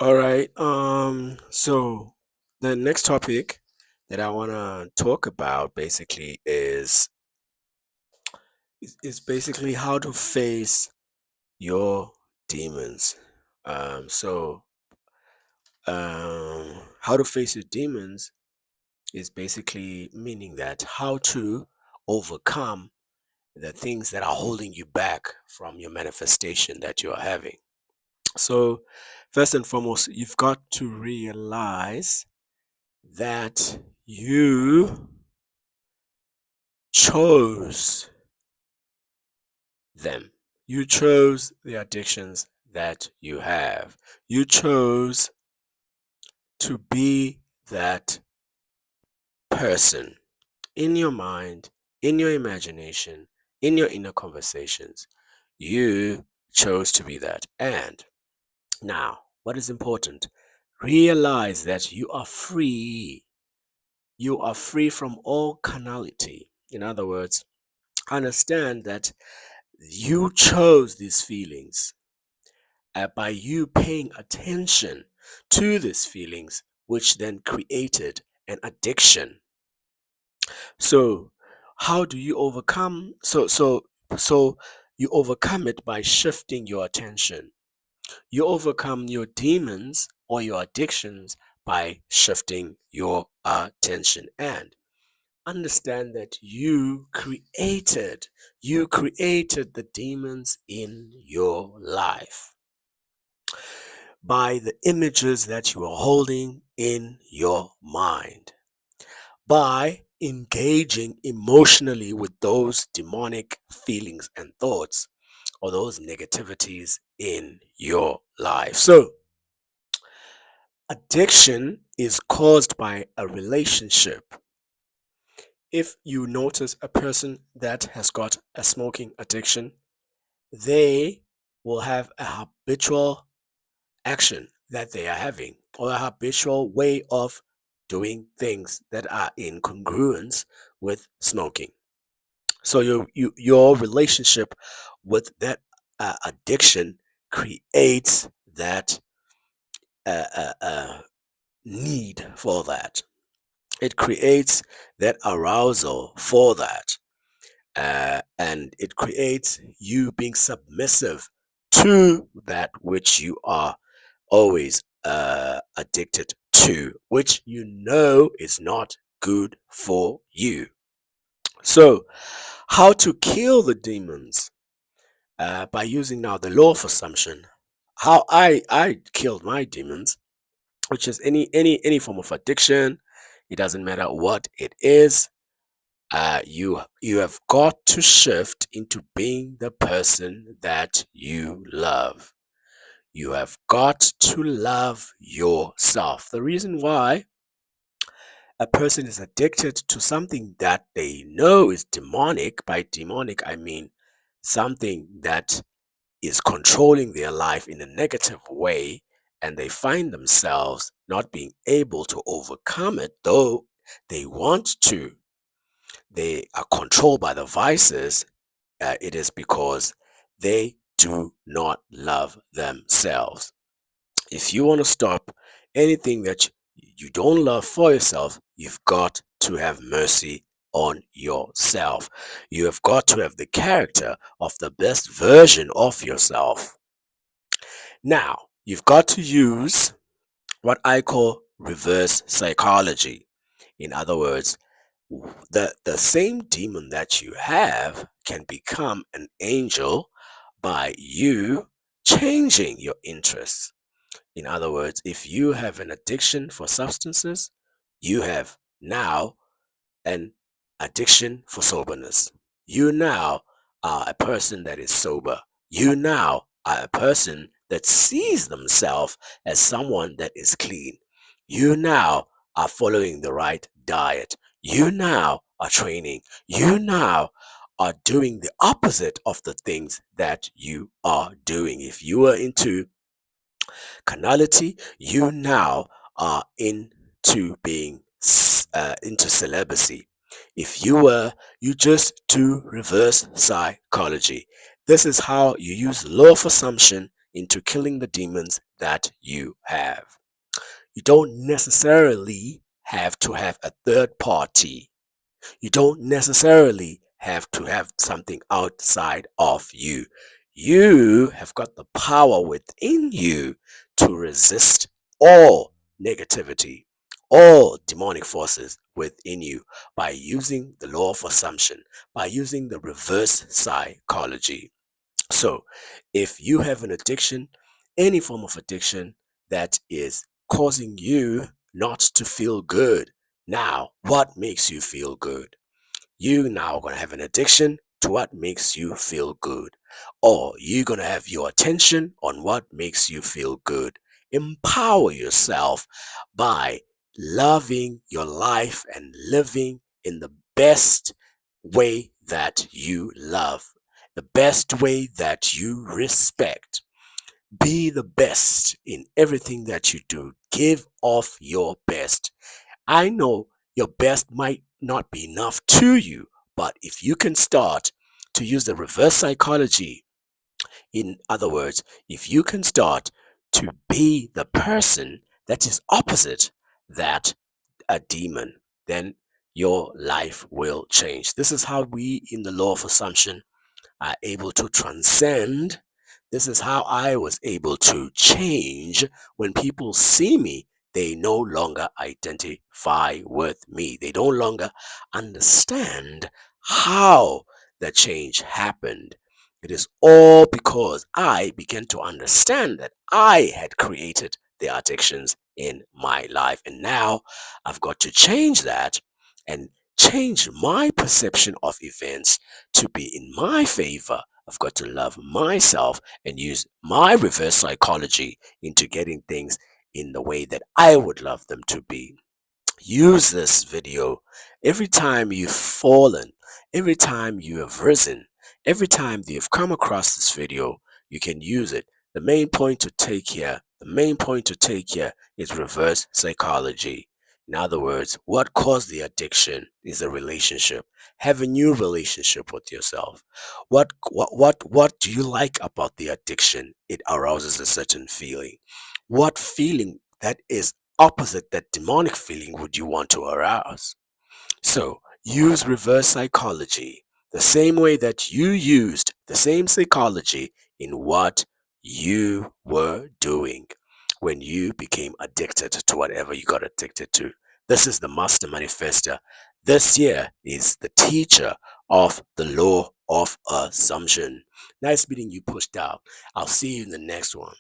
All right. So the next topic that I want to talk about basically is basically how to face your demons. So how to face your demons is basically meaning that how to overcome the things that are holding you back from your manifestation that you're having. So first and foremost, you've got to realize that you chose them. You chose the addictions that you have. You chose to be that person in your mind, in your imagination, in your inner conversations. You chose to be that. And now, what is important? Realize that you are free. You are free from all carnality. In other words, understand that you chose these feelings by you paying attention to these feelings, which then created an addiction. So, how do you overcome? So you overcome it by shifting your attention. You overcome your demons or your addictions by shifting your attention and understand that you created the demons in your life by the images that you are holding in your mind, by engaging emotionally with those demonic feelings and thoughts or those negativities in your life. So addiction is caused by a relationship. If you notice a person that has got a smoking addiction, they will have a habitual action that they are having or a habitual way of doing things that are in congruence with smoking. So your relationship with that addiction creates that uh, uh, uh, need for that. It creates that arousal for that. And it creates you being submissive to that which you are always addicted to, which you know is not good for you. So, how to kill the demons? By using now the law of assumption. How I killed my demons, which is any form of addiction. It doesn't matter what it is. You have got to shift into being the person that you love. You have got to love yourself. The reason why a person is addicted to something that they know is demonic, by demonic I mean something that is controlling their life in a negative way, and they find themselves not being able to overcome it, though they want to. They are controlled by the vices. It is because they do not love themselves. If you want to stop anything that you don't love for yourself, you've got to have mercy on yourself. You have got to have the character of the best version of yourself. Now, you've got to use what I call reverse psychology. In other words, the same demon that you have can become an angel by you changing your interests. In other words, if you have an addiction for substances, you have now an addiction for soberness. You now are a person that is sober. You now are a person that sees themselves as someone that is clean. You now are following the right diet. You now are training. You now are doing the opposite of the things that you are doing. If you are into carnality, you now are into being into celibacy. If you just do reverse psychology. This is how you use law of assumption into killing the demons that you have. You don't necessarily have to have a third party. You don't necessarily have to have something outside of you. You have got the power within you to resist all negativity, all demonic forces within you by using the law of assumption, by using the reverse psychology. So, if you have an addiction, any form of addiction that is causing you not to feel good, now what makes you feel good? You now going to have an addiction to what makes you feel good, or you're going to have your attention on what makes you feel good. Empower yourself by loving your life and living in the best way that you love, the best way that you respect. Be the best in everything that you do. Give off your best. I know your best might not be enough to you, but if you can start to use the reverse psychology, in other words, if you can start to be the person that is opposite that a demon, then your life will change. This is how we in the law of assumption are able to transcend. This is how I was able to change. When people see me, they no longer identify with me. They no longer understand how the change happened. It is all because I began to understand that I had created the addictions in my life. And now I've got to change that and change my perception of events to be in my favor. I've got to love myself and use my reverse psychology into getting things in the way that I would love them to be. Use this video every time you've fallen, every time you have risen, every time that you've come across this video. You can use it. The main point to take here is reverse psychology. In other words, what caused the addiction is a relationship. Have a new relationship with yourself. What do you like about the addiction? It arouses a certain feeling. What feeling that is opposite that demonic feeling would you want to arouse? So use reverse psychology the same way that you used the same psychology in what you were doing when you became addicted to whatever you got addicted to. This is the Master Manifester. This year is the teacher of the law of assumption. Nice meeting you, Pushed Out. I'll see you in the next one.